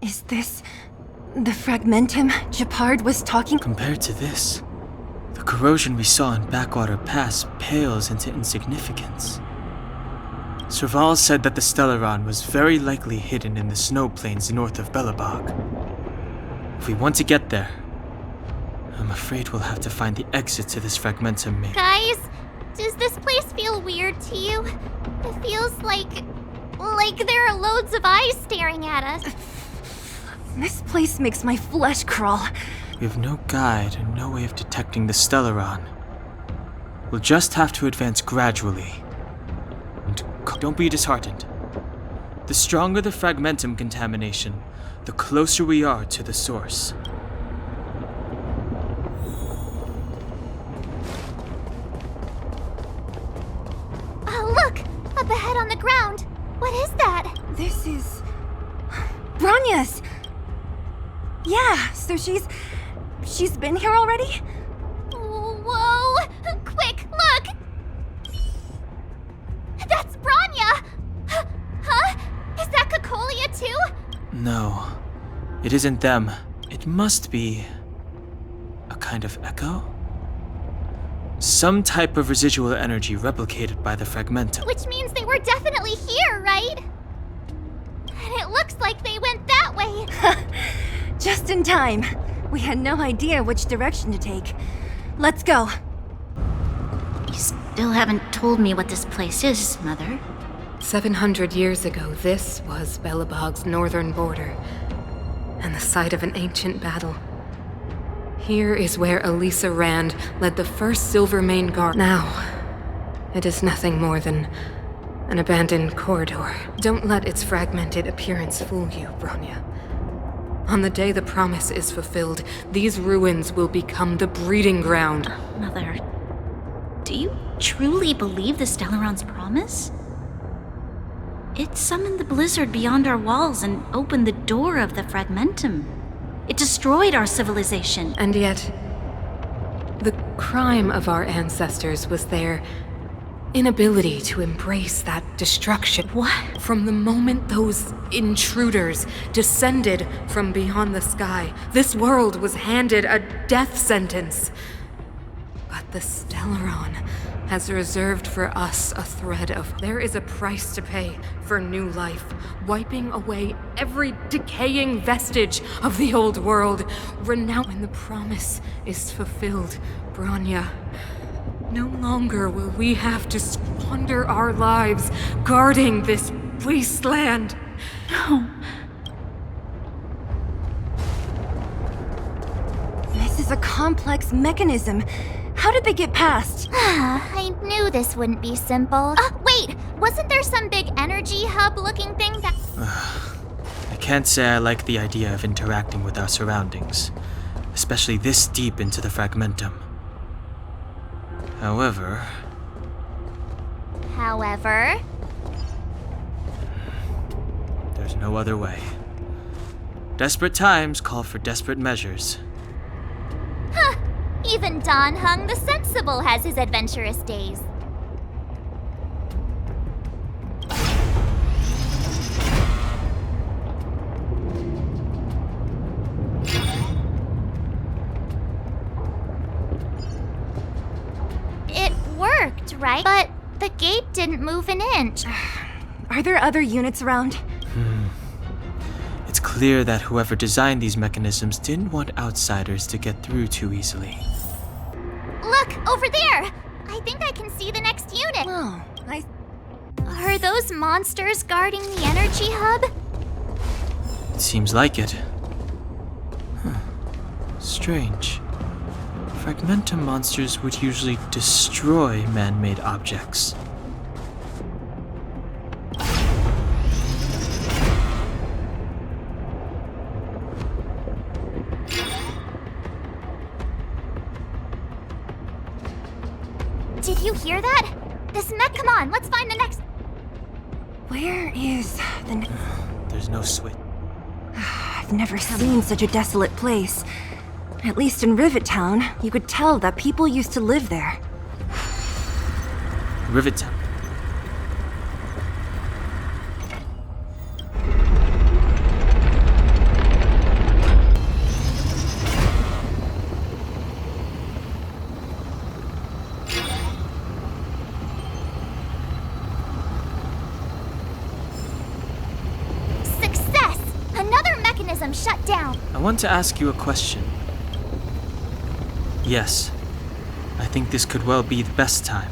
Is this the fragmentum Gepard was talking? Compared to this, the corrosion we saw in Backwater Pass pales into insignificance. Serval said that the Stellaron was very likely hidden in the snow plains north of Belobog. If we want to get there, I'm afraid we'll have to find the exit to this fragmentum maze. Guys, does this place feel weird to you? It feels like there are loads of eyes staring at us. This place makes my flesh crawl. We have no guide and no way of detecting the Stellaron. We'll just have to advance gradually. And don't be disheartened. The stronger the fragmentum contamination, the closer we are to the source. Oh, look! Up ahead on the ground! What is that? This is... Bronya's! Yeah, so she's been here already? Whoa! Quick, look! That's Bronya! Huh? Is that Kokoliya too? No, it isn't them. It must be a kind of echo? Some type of residual energy replicated by the fragmentum. Which means they were definitely here, right? And it looks like they went that way. Just in time. We had no idea which direction to take. Let's go. You still haven't told me what this place is, Mother. 700 years ago, this was Belobog's northern border, and the site of an ancient battle. Here is where Elisa Rand led the first Silvermane Guard. Now, it is nothing more than an abandoned corridor. Don't let its fragmented appearance fool you, Bronya. On the day the promise is fulfilled, these ruins will become the breeding ground. Mother, do you truly believe the Stellaron's promise? It summoned the blizzard beyond our walls and opened the door of the fragmentum. It destroyed our civilization. And yet, the crime of our ancestors was their inability to embrace that destruction. What? From the moment those intruders descended from beyond the sky, this world was handed a death sentence. But the Stellaron has reserved for us a thread of... There is a price to pay for new life, wiping away every decaying vestige of the old world. When the promise is fulfilled, Bronya, no longer will we have to squander our lives guarding this wasteland. No. This is a complex mechanism. How did they get past? I knew this wouldn't be simple. Wait! Wasn't there some big energy hub-looking thing that... I can't say I like the idea of interacting with our surroundings, especially this deep into the fragmentum. However, there's no other way. Desperate times call for desperate measures. Even Dan Hung the Sensible has his adventurous days. It worked, right? But the gate didn't move an inch. Are there other units around? It's clear that whoever designed these mechanisms didn't want outsiders to get through too easily. Look, over there! I think I can see the next unit. Oh, Are those monsters guarding the energy hub? It seems like it. Strange. Fragmentum monsters would usually destroy man-made objects. Did you hear that? This mech, come on, let's find the next... Where is the... There's no switch. I've never seen such a desolate place. At least in Rivet Town, you could tell that people used to live there. Rivet Town. mechanism shut down. I want to ask you a question. Yes, I think this could well be the best time.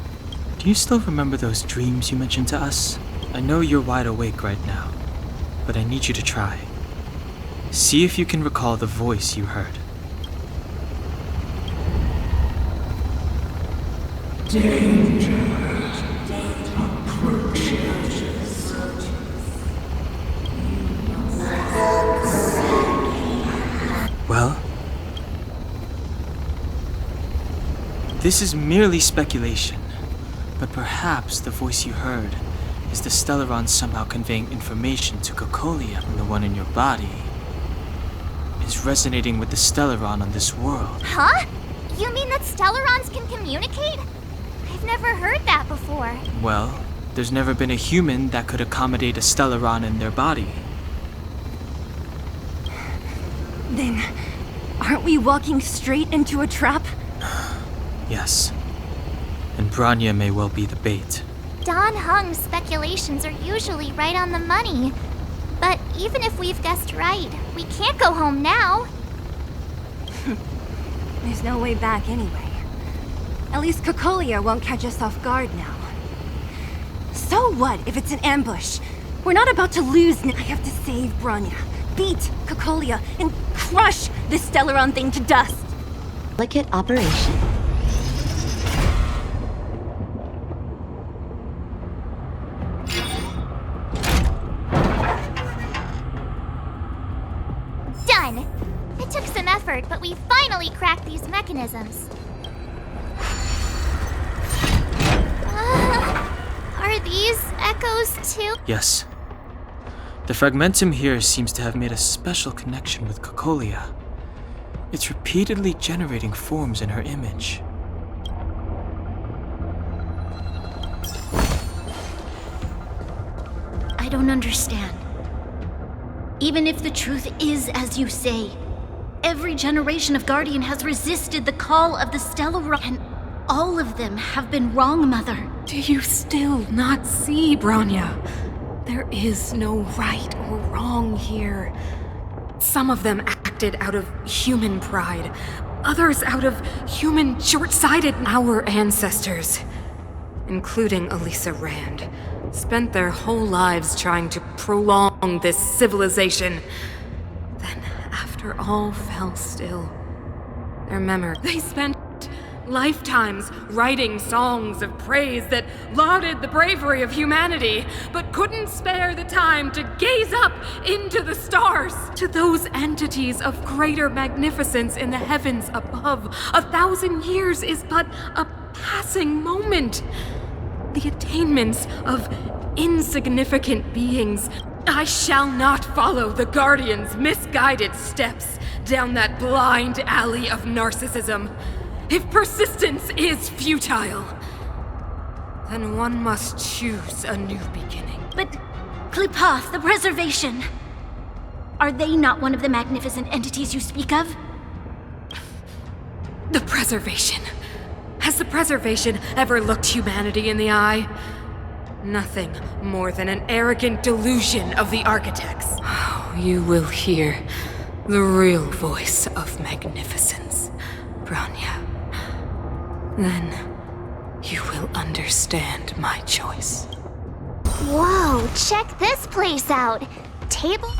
Do you still remember those dreams you mentioned to us? I know you're wide awake right now, but I need you to try. See if you can recall the voice you heard. Well, this is merely speculation, but perhaps the voice you heard is the Stellaron somehow conveying information to Kokolium, and the one in your body is resonating with the Stellaron on this world. Huh? You mean that Stellarons can communicate? I've never heard that before. Well, there's never been a human that could accommodate a Stellaron in their body. Then, aren't we walking straight into a trap? Yes. And Branya may well be the bait. Don Hung's speculations are usually right on the money. But even if we've guessed right, we can't go home now. There's no way back anyway. At least Kokoliya won't catch us off guard now. So what if it's an ambush? We're not about to lose I have to save Branya, beat Kokoliya, and crush this Stellaron thing to dust. Delicate operation. Done! It took some effort, but we finally cracked these mechanisms. Are these echoes too? Yes. The fragmentum here seems to have made a special connection with Kokoliya. It's repeatedly generating forms in her image. I don't understand. Even if the truth is as you say, every generation of Guardian has resisted the call of the Stellaron, and all of them have been wrong, Mother. Do you still not see, Branya? There is no right or wrong here. Some of them acted out of human pride, others out of human short-sighted. Our ancestors, including Elisa Rand, spent their whole lives trying to prolong this civilization. Then, after all fell still, their memory. They spent lifetimes writing songs of praise that lauded the bravery of humanity, but couldn't spare the time to gaze up into the stars. To those entities of greater magnificence in the heavens above, 1,000 years is but a passing moment. The attainments of insignificant beings. I shall not follow the Guardian's misguided steps down that blind alley of narcissism. If persistence is futile, then one must choose a new beginning. But Klipoth, the Preservation, are they not one of the magnificent entities you speak of? The Preservation. Has the Preservation ever looked humanity in the eye? Nothing more than an arrogant delusion of the architects. You will hear the real voice of magnificence, Branya. Then you will understand my choice. Whoa, check this place out. Table?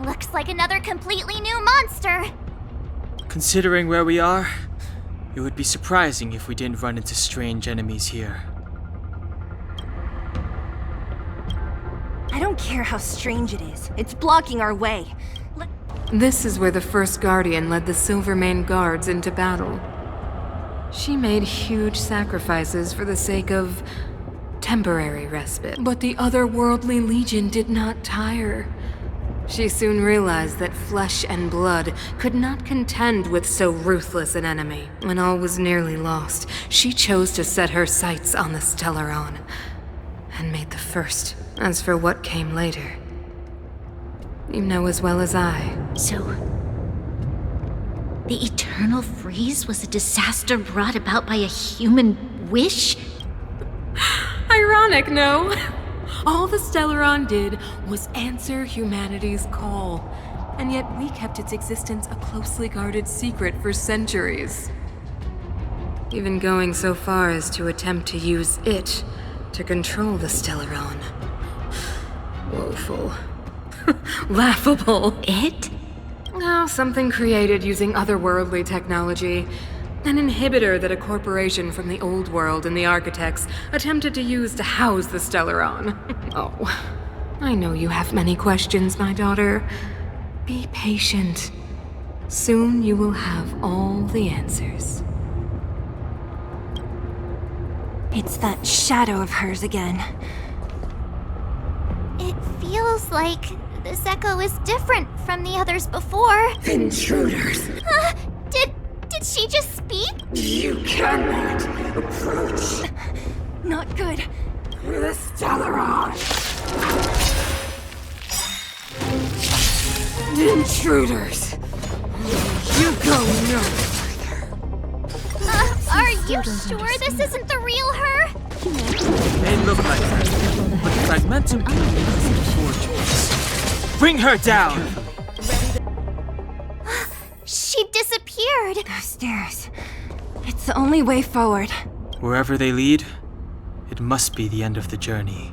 Looks like another completely new monster. Considering where we are, it would be surprising if we didn't run into strange enemies here. I don't care how strange it is. It's blocking our way. This is where the first Guardian led the Silvermane Guards into battle. She made huge sacrifices for the sake of temporary respite. But the otherworldly Legion did not tire. She soon realized that flesh and blood could not contend with so ruthless an enemy. When all was nearly lost, she chose to set her sights on the Stellaron, and made the first. As for what came later, you know as well as I. So, the Eternal Freeze was a disaster brought about by a human wish? Ironic, no? All the Stellaron did was answer humanity's call. and yet we kept its existence a closely guarded secret for centuries. Even going so far as to attempt to use it to control the Stellaron. Woeful. Laughable. It? Oh, something created using otherworldly technology. An inhibitor that a corporation from the old world and the architects attempted to use to house the Stellaron. Oh, I know you have many questions, my daughter. Be patient. Soon you will have all the answers. It's that shadow of hers again. It feels like this echo is different from the others before. Intruders! Did she just speak? You cannot approach Not good. the Stellaron! Intruders! You go no Are you sure this isn't the real her? They look like her, but the fragmentum is fortunes. Bring her down! She disappeared. Those stairs. It's the only way forward. Wherever they lead, it must be the end of the journey.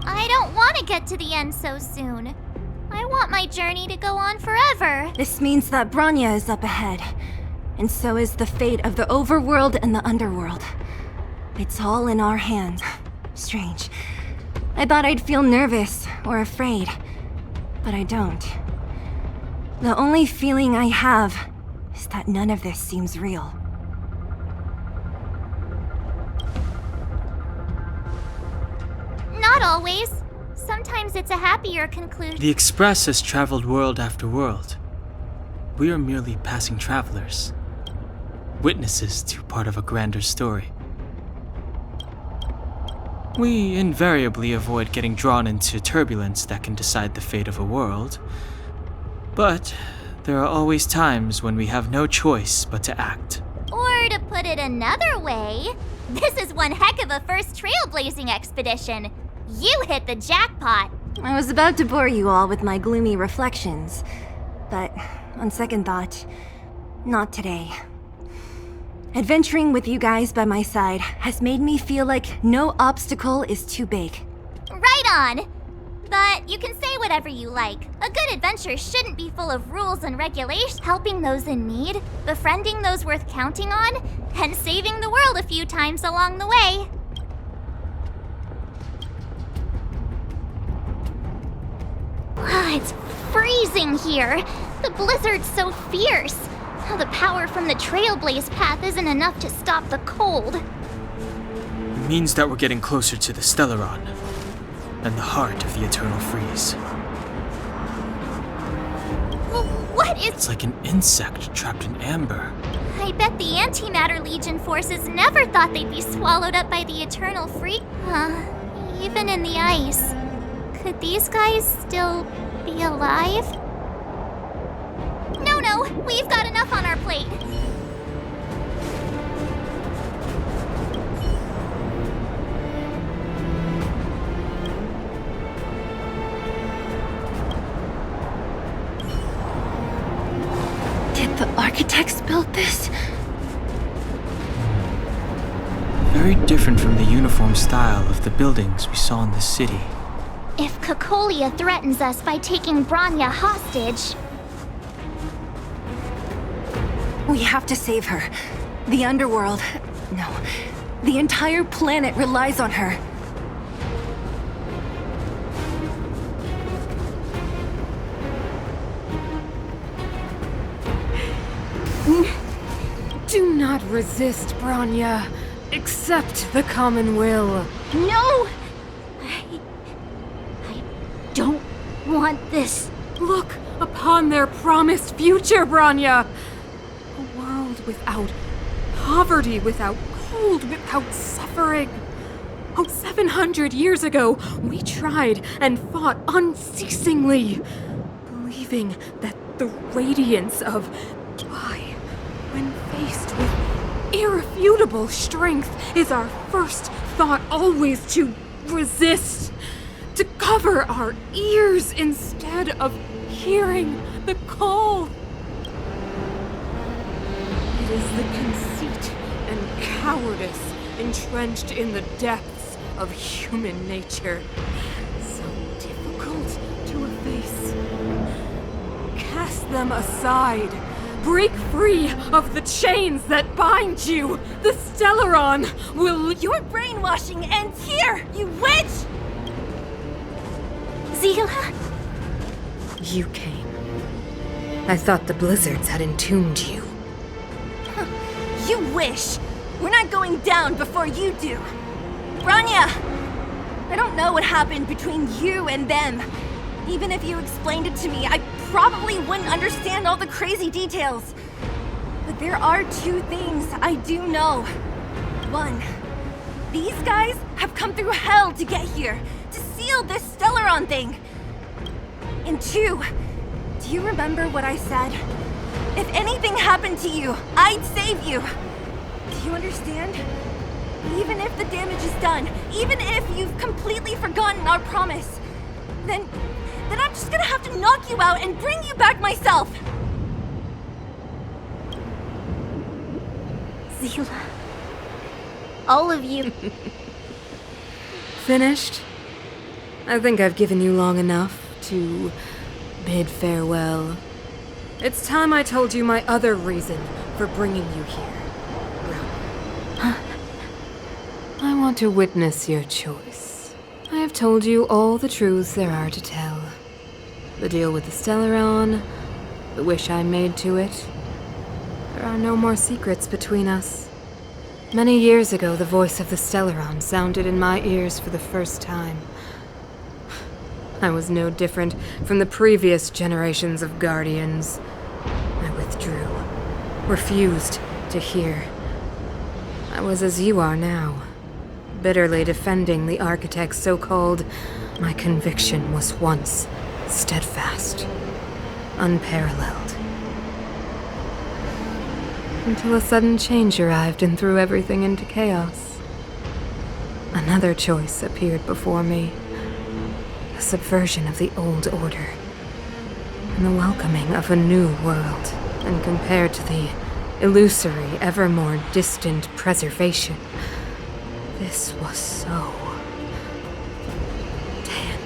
I don't want to get to the end so soon. I want my journey to go on forever. This means that Bronya is up ahead. And so is the fate of the overworld and the underworld. It's all in our hands. Strange. I thought I'd feel nervous or afraid, but I don't. The only feeling I have is that none of this seems real. Not always. Sometimes it's a happier conclusion. The Express has traveled world after world. We are merely passing travelers, witnesses to part of a grander story. We invariably avoid getting drawn into turbulence that can decide the fate of a world. But there are always times when we have no choice but to act. Or to put it another way, this is one heck of a first trailblazing expedition. You hit the jackpot. I was about to bore you all with my gloomy reflections, but on second thought, not today. Adventuring with you guys by my side has made me feel like no obstacle is too big. Right on. But you can say whatever you like. A good adventure shouldn't be full of rules and regulations, helping those in need, befriending those worth counting on, and saving the world a few times along the way. It's freezing here. The blizzard's so fierce. The power from the Trailblaze path isn't enough to stop the cold. It means that we're getting closer to the Stellaron, and the heart of the Eternal Freeze. What is... It's like an insect trapped in amber. I bet the Antimatter Legion forces never thought they'd be swallowed up by the Eternal Freeze. Even in the ice. Could these guys still be alive? No, we've got enough on our plate. Did the architects build this? Very different from the uniform style of the buildings we saw in the city. If Kokoliya threatens us by taking Bronya hostage... We have to save her. The underworld... No. The entire planet relies on her. Do not resist, Bronya. Accept the common will. No! I don't want this. Look upon their promised future, Bronya. A world without poverty, without cold, without suffering. Oh, 700 years ago, we tried and fought unceasingly, believing that the radiance of Dai, when faced with irrefutable strength, is our first thought always to resist. to cover our ears instead of hearing the call. It is the conceit and cowardice entrenched in the depths of human nature, so difficult to efface. Cast them aside. Break free of the chains that bind you. The Stellaron will... Your brainwashing ends here, you witch! Zila? You came. I thought the blizzards had entombed you. You wish! We're not going down before you do. Branya! I don't know what happened between you and them. Even if you explained it to me, I probably wouldn't understand all the crazy details. But there are two things I do know. One, these guys have come through hell to get here, to seal this Stellaron thing. And two, do you remember what I said? If anything happened to you, I'd save you. Do you understand? Even if the damage is done, even if you've completely forgotten our promise, then I'm just gonna have to knock you out and bring you back myself. Zila. All of you. Finished? I think I've given you long enough to bid farewell. It's time I told you my other reason for bringing you here. I want to witness your choice. I have told you all the truths there are to tell. The deal with the Stellaron, the wish I made to it. There are no more secrets between us. Many years ago, the voice of the Stellaron sounded in my ears for the first time. I was no different from the previous generations of Guardians. I withdrew, refused to hear. I was as you are now, bitterly defending the Architect's so-called... My conviction was once steadfast, unparalleled. Until a sudden change arrived and threw everything into chaos. Another choice appeared before me. The subversion of the old order, and the welcoming of a new world. And compared to the illusory, ever more distant preservation, this was so... Dan,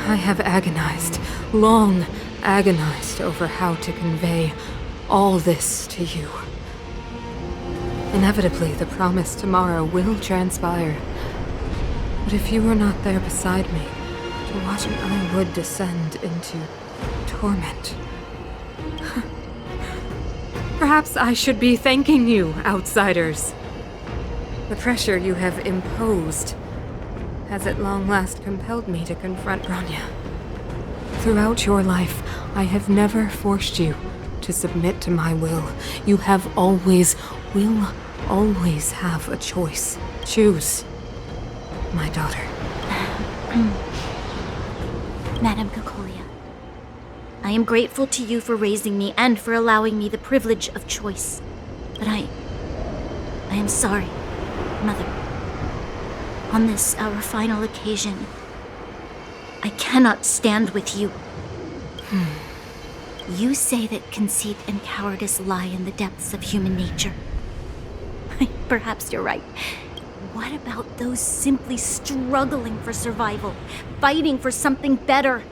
I have agonized, long agonized over how to convey all this to you. Inevitably, the promised tomorrow will transpire. But if you were not there beside me, to watch it, I would descend into torment. Perhaps I should be thanking you, outsiders. The pressure you have imposed has at long last compelled me to confront Branya. Throughout your life, I have never forced you to submit to my will. You have always, will always have a choice. Choose, my daughter. Madame Kokoliya, I am grateful to you for raising me and for allowing me the privilege of choice. But I am sorry, Mother. On this, our final occasion, I cannot stand with you. You say that conceit and cowardice lie in the depths of human nature. Perhaps you're right. What about those simply struggling for survival, fighting for something better?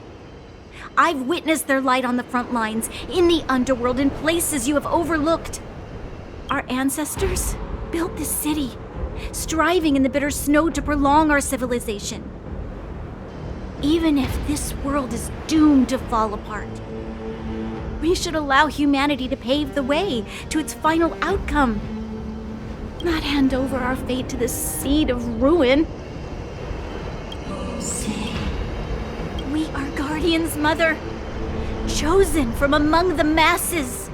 I've witnessed their light on the front lines, in the underworld, in places you have overlooked. Our ancestors built this city, striving in the bitter snow to prolong our civilization. Even if this world is doomed to fall apart, we should allow humanity to pave the way to its final outcome. Not hand over our fate to the seed of ruin. Say, we are guardians, Mother, chosen from among the masses.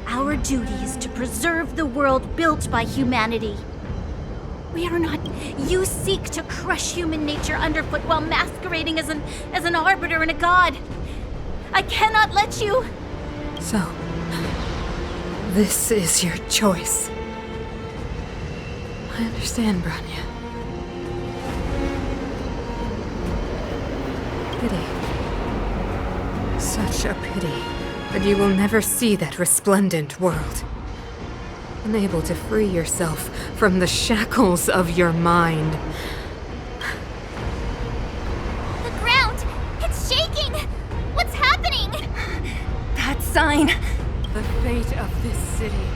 Our duty is to preserve the world built by humanity. We are not. You seek to crush human nature underfoot while masquerading as an arbiter and a god. I cannot let you. So, this is your choice. I understand, Branya. Pity. Such a pity that you will never see that resplendent world. Unable to free yourself from the shackles of your mind. The ground! It's shaking! What's happening? That sign. The fate of this city,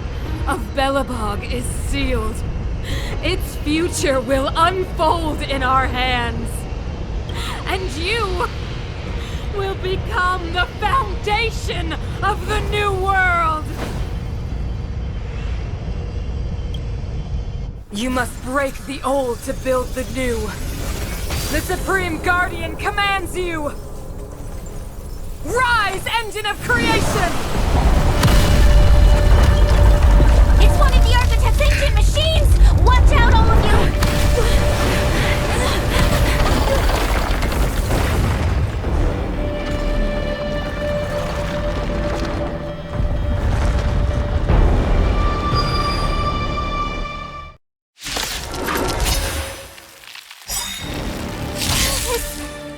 of Belobog, is sealed. Its future will unfold in our hands. And you will become the foundation of the new world! You must break the old to build the new. The Supreme Guardian commands you! Rise, engine of creation! It's one of the Architect's ancient machines! Watch out, all of you!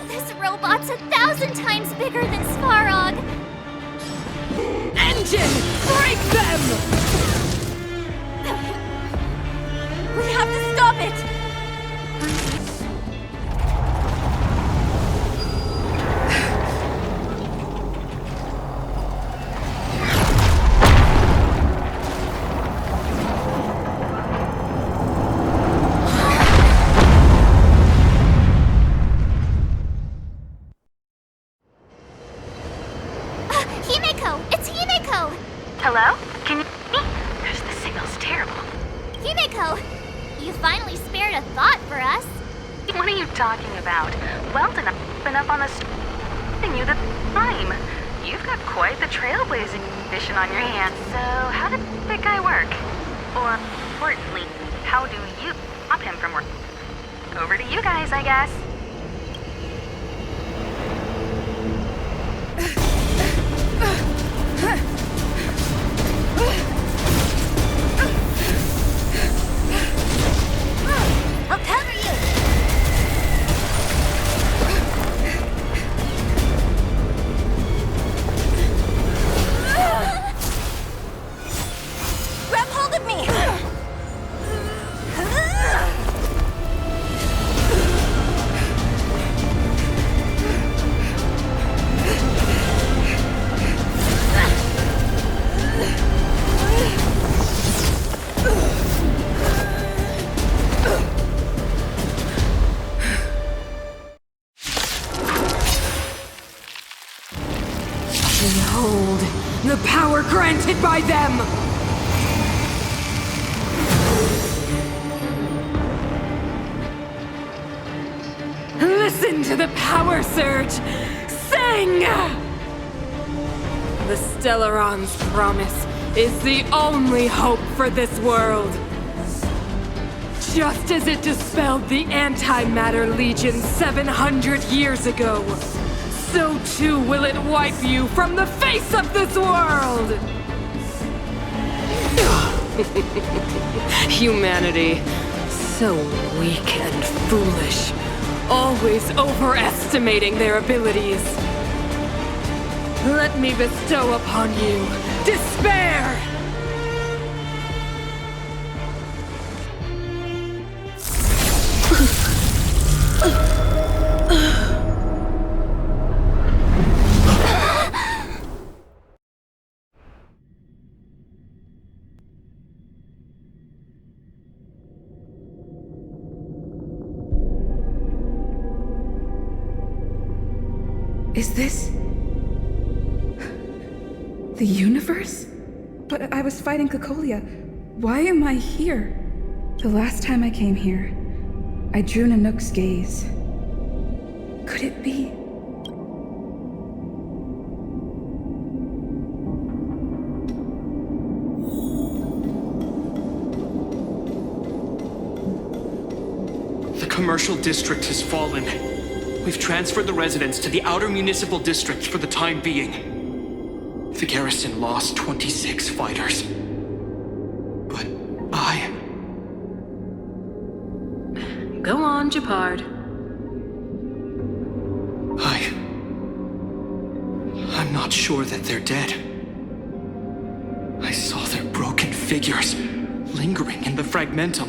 This robot's 1,000 times bigger than Svarog! Engine, break them! We have to stop it! Himeko! It's Himeko! Hello? Can you hear me? The signal's terrible. Himeko! You finally spared a thought for us. What are you talking about? Weldon, I've been up on the and you the time. You've got quite the trailblazing mission on your hands. So how did that guy work? Or, importantly, how do you stop him from work? Over to you guys, I guess. I'll cover you! Grab hold of me! Behold, the power granted by them! Listen to the power surge! Sing! The Stellaron's promise is the only hope for this world. Just as it dispelled the Antimatter Legion 700 years ago, so too will it wipe you from the face of this world! Humanity, so weak and foolish, always overestimating their abilities. Let me bestow upon you despair! Is this the universe? But I was fighting Kokoliya. Why am I here? The last time I came here, I drew Nanook's gaze. Could it be? The commercial district has fallen. We've transferred the residents to the outer municipal districts for the time being. The garrison lost 26 fighters. But Go on, Japard. I not sure that they're dead. I saw their broken figures lingering in the fragmentum.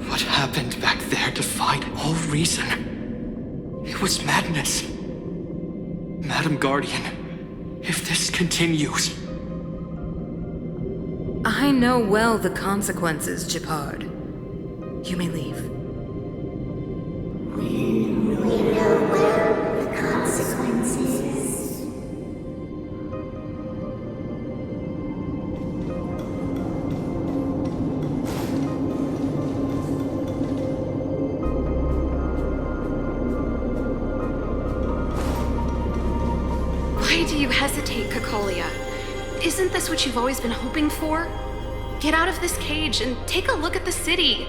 What happened back there defied all reason. It was madness. Madam Guardian, if this continues... I know well the consequences, Japard. You may leave. We know well the consequences. Why do you hesitate, Kokoliya? Isn't this what you've always been hoping for? Get out of this cage and take a look at the city.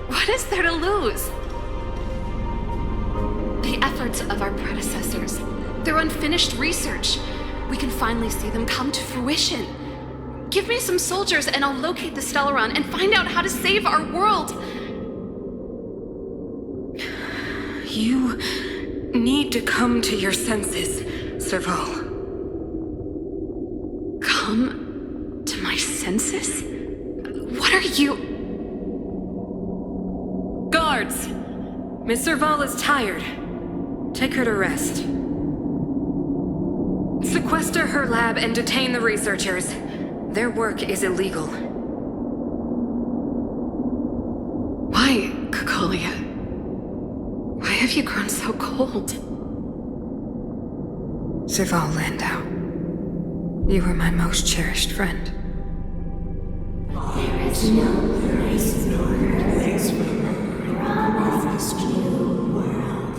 What is there to lose? The efforts of our predecessors, their unfinished research. We can finally see them come to fruition. Give me some soldiers and I'll locate the Stellaron and find out how to save our world. You need to come to your senses, Serval. Come to my senses? What are you... Guards! Miss Serval is tired. Take her to rest. Sequester her lab and detain the researchers. Their work is illegal. Why, Kokoliya? Why have you grown so cold? Serval Landau, you were my most cherished friend. There is no place nor place promised you world.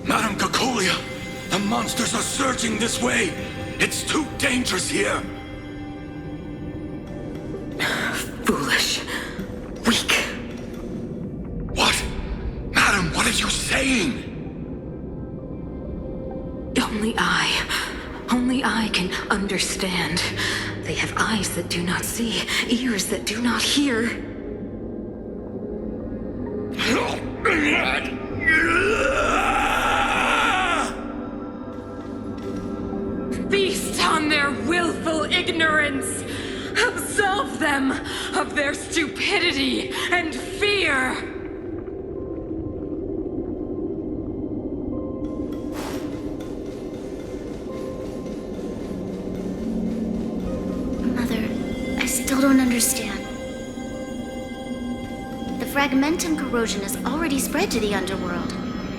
Madam Kokoliya, the monsters are surging this way. It's too dangerous here. Foolish. Weak. What? Madam, what are you saying? Only I can understand. They have eyes that do not see, ears that do not hear. Feast on their willful ignorance! Absolve them of their stupidity and fear! Still don't understand. The fragmentum corrosion has already spread to the underworld.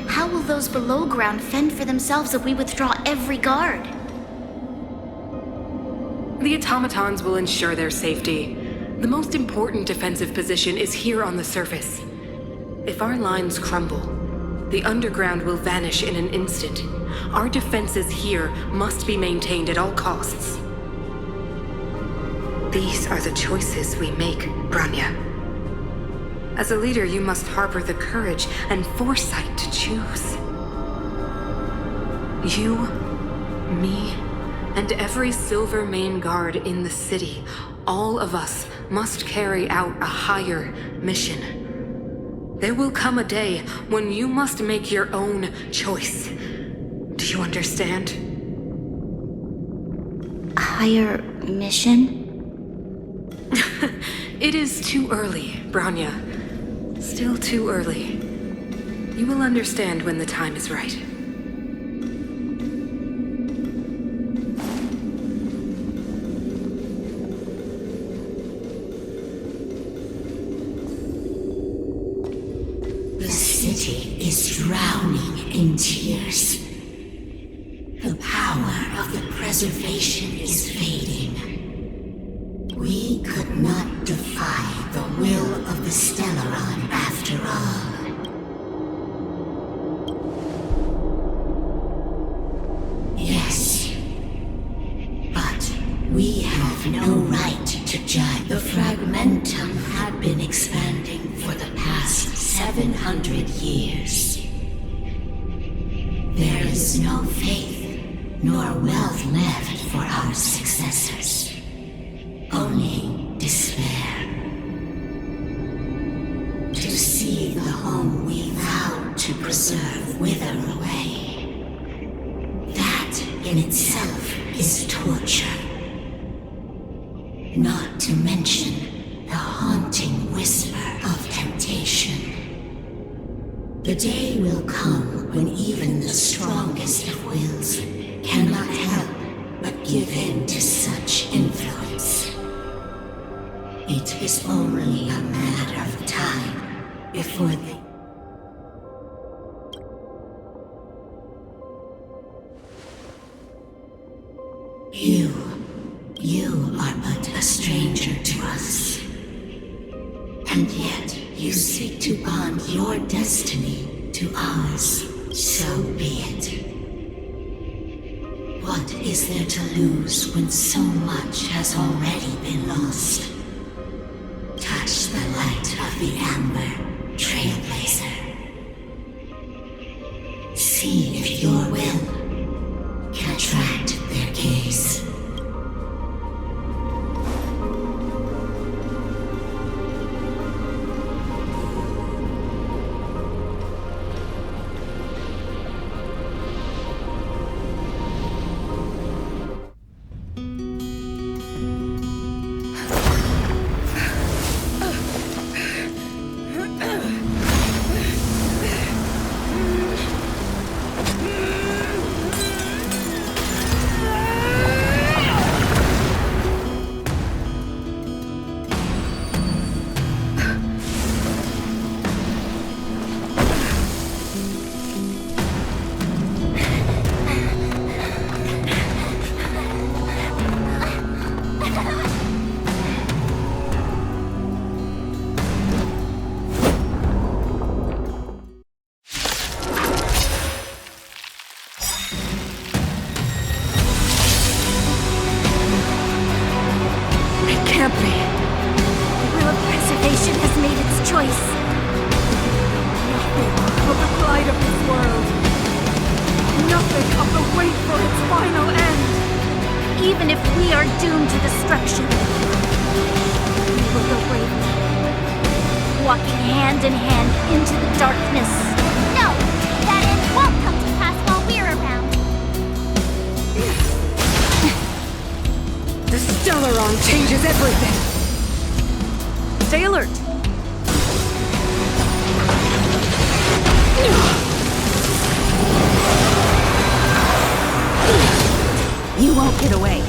How will those below ground fend for themselves if we withdraw every guard? The automatons will ensure their safety. The most important defensive position is here on the surface. If our lines crumble, the underground will vanish in an instant. Our defenses here must be maintained at all costs. These are the choices we make, Branya. As a leader, you must harbor the courage and foresight to choose. You, me, and every Silver Main Guard in the city, all of us must carry out a higher mission. There will come a day when you must make your own choice. Do you understand? A higher mission? It is too early, Branya. Still too early. You will understand when the time is right. The city is drowning in tears. The power of the preservation is fading. We could not defy the will of the Stellaron after all. Yes, but we have no right to judge. The fragmentum had been expanding for the past 700 years. There is no faith nor wealth left for our successors. Only despair. preserve wither away. That in itself is torture. Not to mention the haunting whisper of temptation. The day will come when even the strongest of wills cannot help but give in to such influence. It is only a matter of time before they... You are but a stranger to us. And yet you seek to bond your destiny to ours. So be it. What is there to lose when so much has already been lost? Touch the light of the amber, trailblazer. See if your will can attract their gaze. Can't be. The will of preservation has made its choice. Nothing of the plight of this world. Nothing of the wait for its final end. Even if we are doomed to destruction, we will go bravely, walking hand in hand into the darkness. No! That end won't come to pass while we're around. The Stellaron changes everything! Stay alert. You won't get away.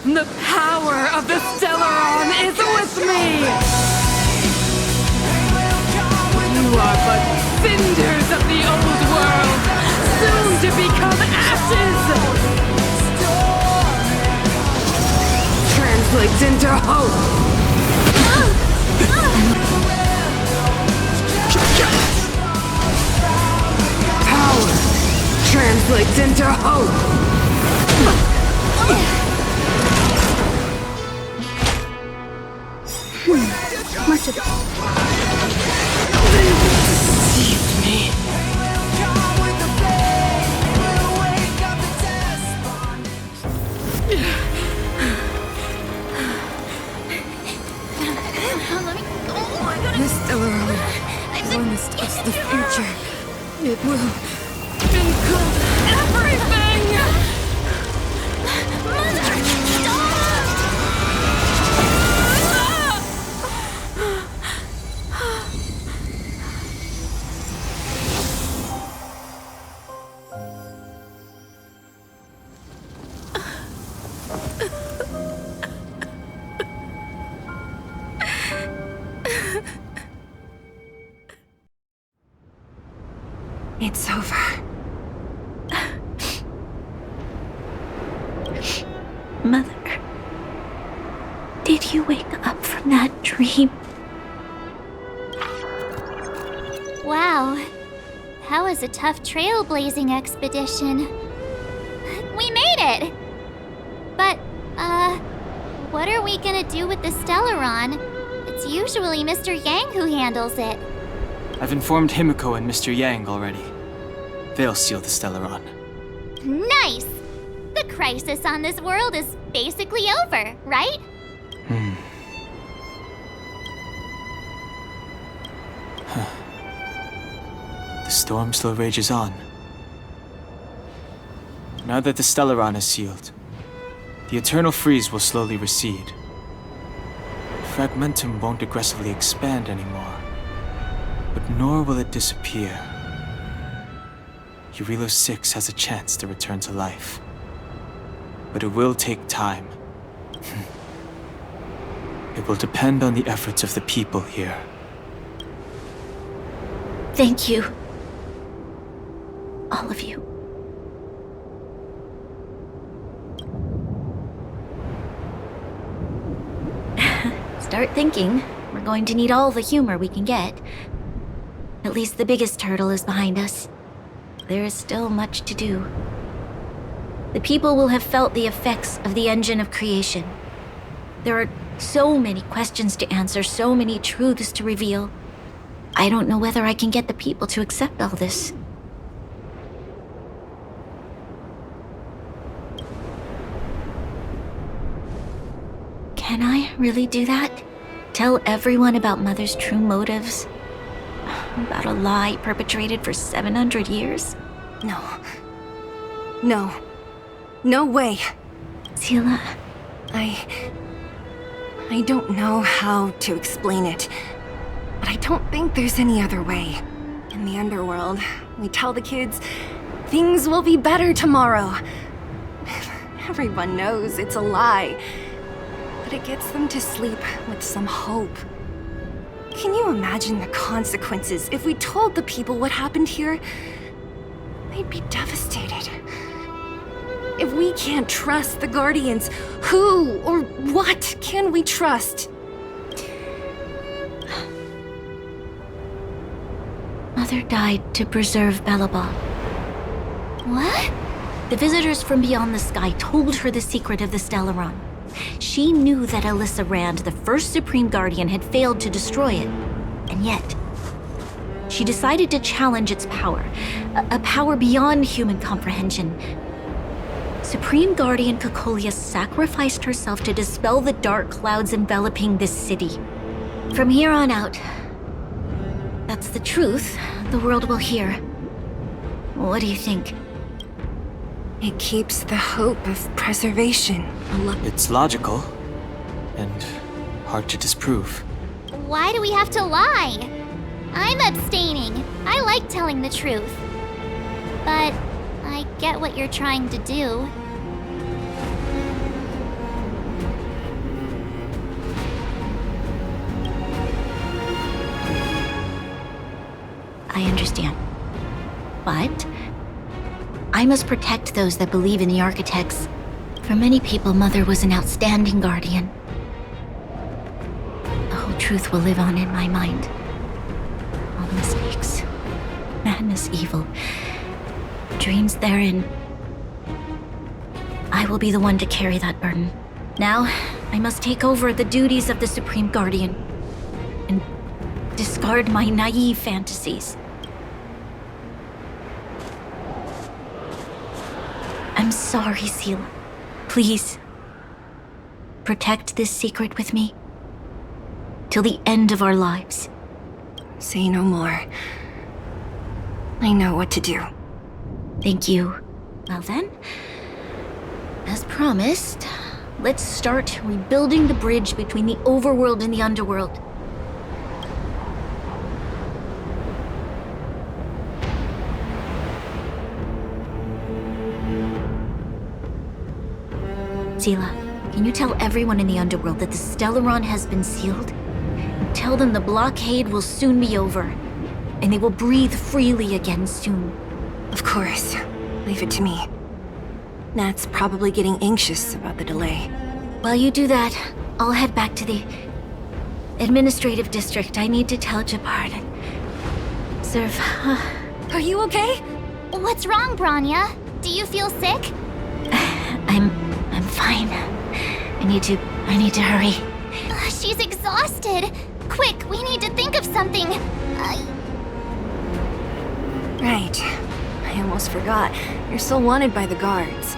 The power of the Stellaron is with me! You are but cinders of the old world, soon to become ashes! Translates into hope! Power translates into hope! Much of it. They deceived me. The Stellaron promised us the future. It will include everything! Mother! Stop! It's over. Mother, did you wake up from that dream? Wow. That was a tough trailblazing expedition. We made it! But, what are we gonna do with the Stellaron? It's usually Mr. Yang who handles it. I've informed Himiko and Mr. Yang already. They'll seal the Stellaron. Nice! The crisis on this world is basically over, right? The storm still rages on. Now that the Stellaron is sealed, the eternal freeze will slowly recede. Fragmentum won't aggressively expand anymore, but nor will it disappear. Eurilo 6 has a chance to return to life, but it will take time. It will depend on the efforts of the people here. Thank you. All of you. Start thinking. We're going to need all the humor we can get. At least the biggest hurdle is behind us. There is still much to do. The people will have felt the effects of the engine of creation. There are so many questions to answer, so many truths to reveal. I don't know whether I can get the people to accept all this. Can I really do that? Tell everyone about Mother's true motives? About a lie perpetrated for 700 years? No. No. No way. Seele. I don't know how to explain it, but I don't think there's any other way. In the underworld, we tell the kids, things will be better tomorrow. Everyone knows it's a lie, but it gets them to sleep with some hope. Can you imagine the consequences if we told the people what happened here? They'd be devastated. If we can't trust the Guardians, who or what can we trust? Mother died to preserve Belobog. What? The visitors from beyond the sky told her the secret of the Stellaron. She knew that Alyssa Rand, the first Supreme Guardian, had failed to destroy it. And yet, she decided to challenge its power. A power beyond human comprehension. Supreme Guardian Kokoliya sacrificed herself to dispel the dark clouds enveloping this city. From here on out, that's the truth the world will hear. What do you think? It keeps the hope of preservation alive. It's logical, and hard to disprove. Why do we have to lie? I'm abstaining. I like telling the truth. But I get what you're trying to do. I understand. But I must protect those that believe in the architects. For many people, Mother was an outstanding guardian. The whole truth will live on in my mind. All the mistakes, madness, evil, dreams therein. I will be the one to carry that burden. Now, I must take over the duties of the Supreme Guardian and discard my naive fantasies. I'm sorry, Seele. Please, protect this secret with me till the end of our lives. Say no more. I know what to do. Thank you. Well then, as promised, let's start rebuilding the bridge between the overworld and the underworld. Seele, can you tell everyone in the underworld that the Stellaron has been sealed? And tell them the blockade will soon be over, and they will breathe freely again soon. Of course. Leave it to me. Nat's probably getting anxious about the delay. While you do that, I'll head back to the administrative district. I need to tell Jabard and serve. Are you okay? What's wrong, Branya? Do you feel sick? I'm fine. I need to hurry. She's exhausted. Quick, we need to think of something. Right. I almost forgot. You're still wanted by the guards.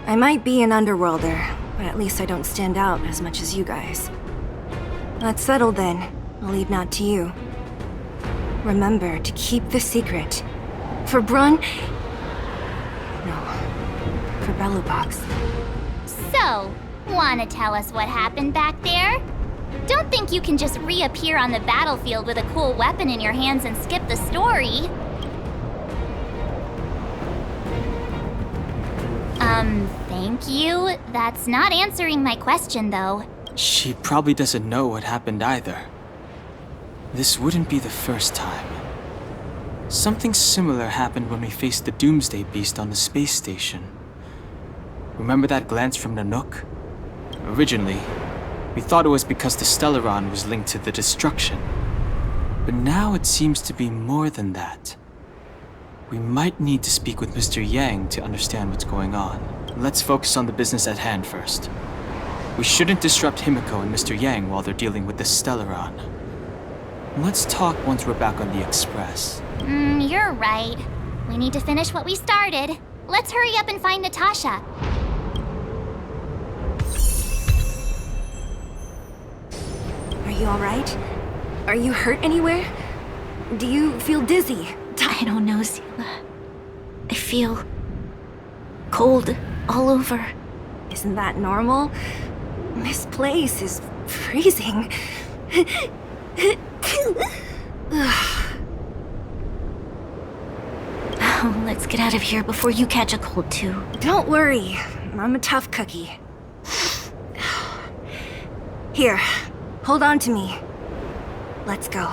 I might be an underworlder, but at least I don't stand out as much as you guys. That's settled then. I'll leave Nat to you. Remember to keep the secret. For Brun... No. For Bellobox. So, wanna tell us what happened back there? Don't think you can just reappear on the battlefield with a cool weapon in your hands and skip the story. Thank you. That's not answering my question, though. She probably doesn't know what happened either. This wouldn't be the first time. Something similar happened when we faced the Doomsday Beast on the space station. Remember that glance from Nanook? Originally, we thought it was because the Stellaron was linked to the destruction. But now it seems to be more than that. We might need to speak with Mr. Yang to understand what's going on. Let's focus on the business at hand first. We shouldn't disrupt Himiko and Mr. Yang while they're dealing with the Stellaron. Let's talk once we're back on the Express. You're right. We need to finish what we started. Let's hurry up and find Natasha. Are you alright? Are you hurt anywhere? Do you feel dizzy? I don't know, Seela. I feel cold all over. Isn't that normal? This place is freezing. Oh, let's get out of here before you catch a cold too. Don't worry. I'm a tough cookie. Here, hold on to me. Let's go.